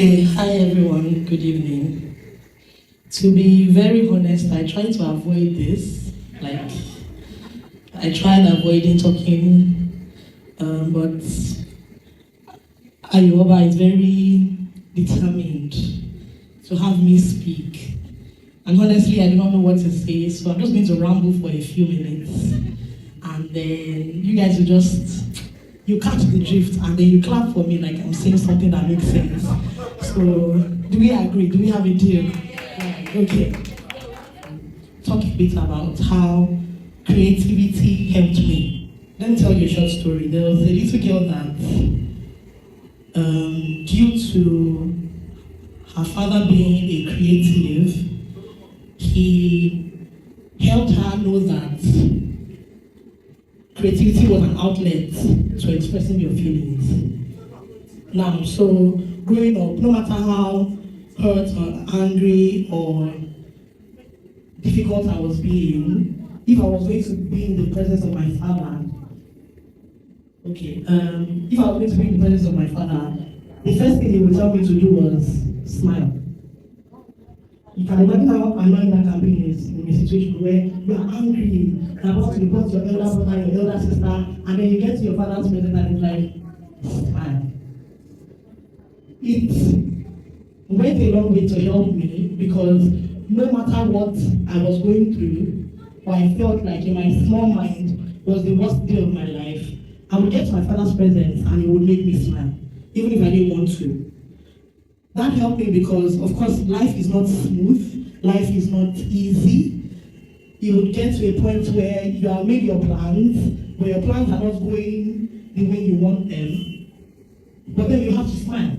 Okay, hi everyone, good evening. To be very honest, I try to avoid this. Like, I tried avoiding talking, but Àyòoba is very determined to have me speak. And honestly, I do not know what to say, so I'm just going to ramble for a few minutes. And then you guys will just, you catch the drift, and then you clap for me like I'm saying something that makes sense. So, do we agree? Do we have a deal? Yeah, okay. Talk a bit about how creativity helped me. Let me tell you a short story. There was a little girl that, due to her father being a creative, he helped her know that creativity was an outlet to expressing your feelings. Now, so growing up, no matter how hurt or angry or difficult I was being, if I was going to be in the presence of my father, if I was going to be in the presence of my father, the first thing he would tell me to do was smile. You can imagine how annoying that can be in a situation where you are angry, you're about to report your elder brother, your elder sister, and then you get to your father's presence and it's like, smile. It went a long way to help me because no matter what I was going through, or I felt like in my small mind was the worst day of my life, I would get to my father's presence and it would make me smile, even if I didn't want to. That helped me because, of course, life is not smooth, life is not easy. You would get to a point where you have made your plans, but your plans are not going the way you want them. But then you have to smile.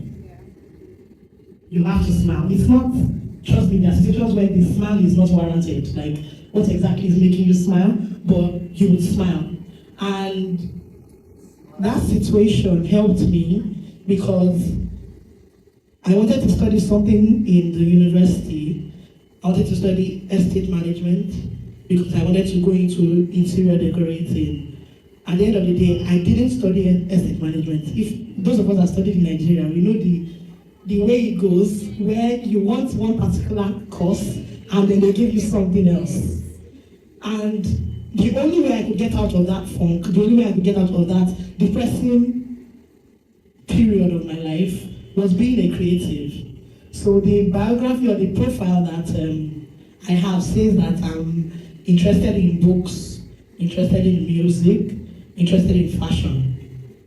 You have to smile. It's not, trust me, there are situations where the smile is not warranted. Like, what exactly is making you smile? But you would smile. And that situation helped me because I wanted to study something in the university. I wanted to study estate management because I wanted to go into interior decorating. At the end of the day, I didn't study estate management. If those of us that studied in Nigeria, we know the way it goes, where you want one particular course and then they give you something else. And the only way I could get out of that funk, the only way I could get out of that depressing period of my life was being a creative. So the biography or the profile that I have says that I'm interested in books, interested in music, interested in fashion.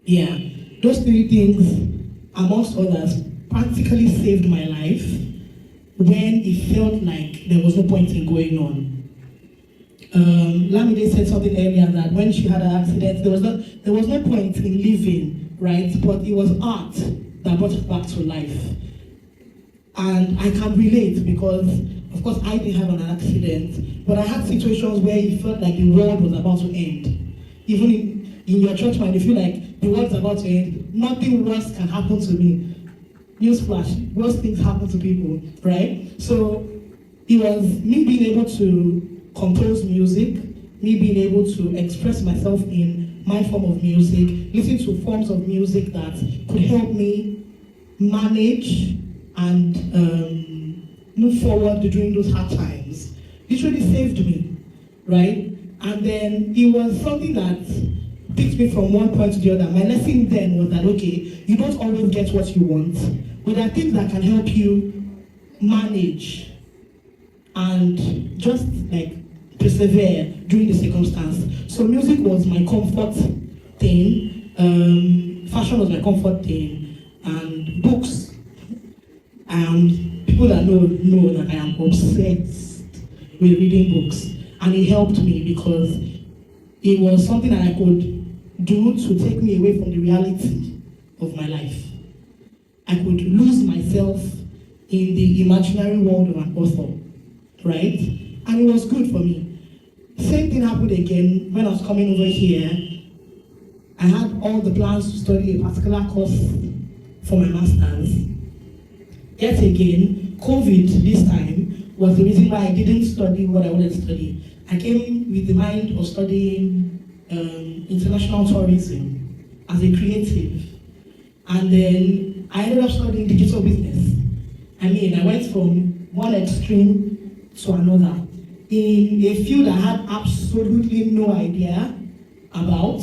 Yeah, those three things, amongst others, practically saved my life when it felt like there was no point in going on. Lamide said something earlier that when she had an accident, there was no point in living, right? But it was art that brought her back to life. And I can relate because, of course, I didn't have an accident, but I had situations where it felt like the world was about to end. Even in your church mind, you feel like the world's about to end, nothing worse can happen to me. Newsflash, worse things happen to people, right? So it was me being able to compose music, me being able to express myself in my form of music, listen to forms of music that could help me manage and move forward during those hard times. Literally saved me, right? And then it was something that picked me from one point to the other. My lesson then was that, okay, you don't always get what you want, but there are things that can help you manage and just like persevere during the circumstance. So music was my comfort thing, fashion was my comfort thing, and books. People that know that I am obsessed with reading books, and it helped me because it was something that I could do to take me away from the reality of my life. I could lose myself in the imaginary world of an author, right? And it was good for me. Same thing happened again when I was coming over here. I had all the plans to study a particular course for my master's. Yet again, COVID this time was the reason why I didn't study what I wanted to study. I came with the mind of studying international tourism as a creative. And then I ended up studying digital business. I mean, I went from one extreme to another in a field I had absolutely no idea about.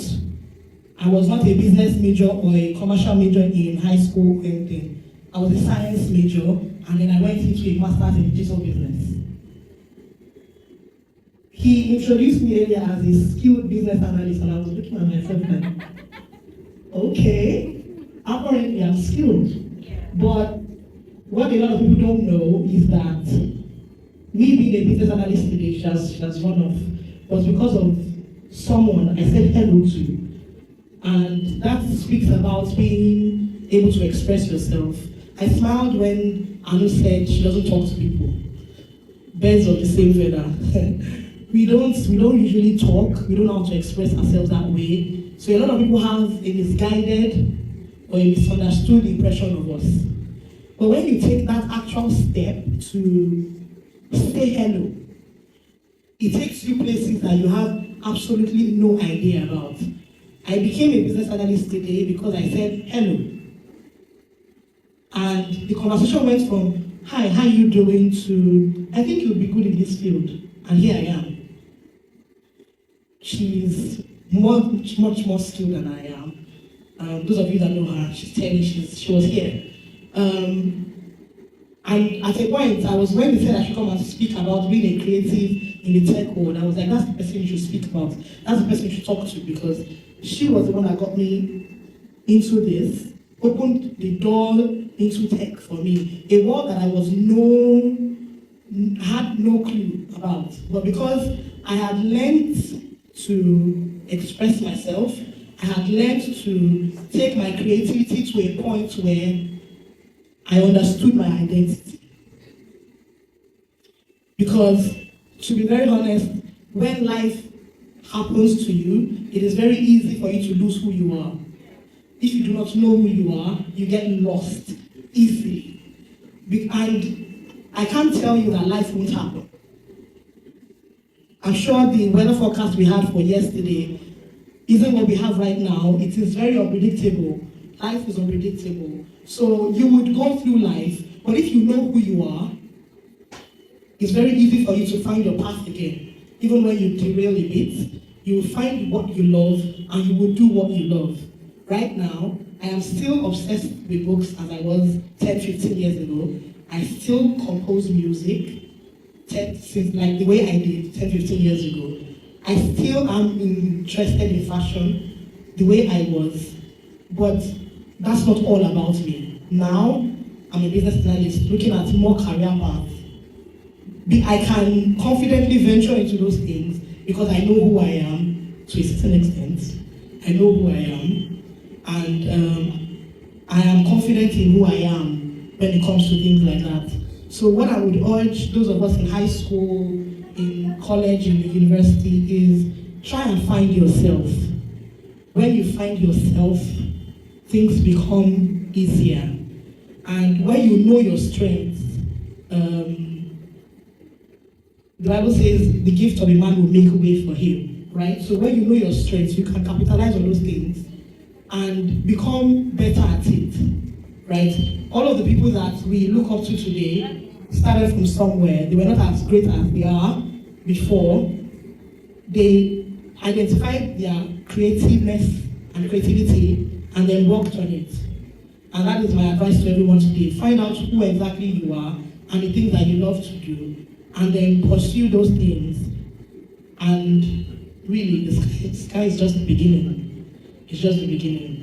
I was not a business major or a commercial major in high school or anything. I was a science major, and then I went into a master's in digital business. He introduced me earlier as a skilled business analyst, and I was looking at myself like, okay, apparently I'm skilled. But what a lot of people don't know is that me being a business analyst today, she has run off, was because of someone I said hello to. And that speaks about being able to express yourself. I smiled when Anu said she doesn't talk to people. Birds of the same feather. we don't usually talk. We don't know how to express ourselves that way. So a lot of people have a misguided or a misunderstood impression of us. But when you take that actual step to say hello, it takes you places that you have absolutely no idea about. I became a business analyst today because I said hello. And the conversation went from, hi, how are you doing, to, I think you'll be good in this field. And here I am. She's much more skilled than I am. Those of you that know her, she's telling me she was here. And at a point, when they said I should come and speak about being a creative in the tech world, I was like, that's the person you should speak about. That's the person you should talk to, because she was the one that got me into this, opened the door into tech for me. A world that I had no clue about. But because I had learned to express myself, I had learned to take my creativity to a point where I understood my identity. Because, to be very honest, when life happens to you, it is very easy for you to lose who you are. If you do not know who you are, you get lost easily. And I can't tell you that life won't happen. I'm sure the weather forecast we had for yesterday isn't what we have right now. It is very unpredictable. Life is unpredictable. So you would go through life, but if you know who you are, it's very easy for you to find your path again. Even when you derail a bit, you will find what you love and you will do what you love. Right now, I am still obsessed with books as I was 10, 15 years ago. I still compose music, since like the way I did 10, 15 years ago. I still am interested in fashion the way I was, but that's not all about me. Now, I'm a business analyst looking at more career paths. I can confidently venture into those things because I know who I am to a certain extent. I know who I am, and I am confident in who I am when it comes to things like that. So what I would urge those of us in high school, in college, in the university is try and find yourself. When you find yourself, things become easier. And when you know your strengths, the Bible says the gift of a man will make way for him, right? So when you know your strengths, you can capitalize on those things and become better at it, right? All of the people that we look up to today started from somewhere. They were not as great as they are before. They identified their creativeness and creativity and then worked on it. And that is my advice to everyone today. Find out who exactly you are and the things that you love to do, and then pursue those things. And really, the sky is just the beginning. It's just the beginning.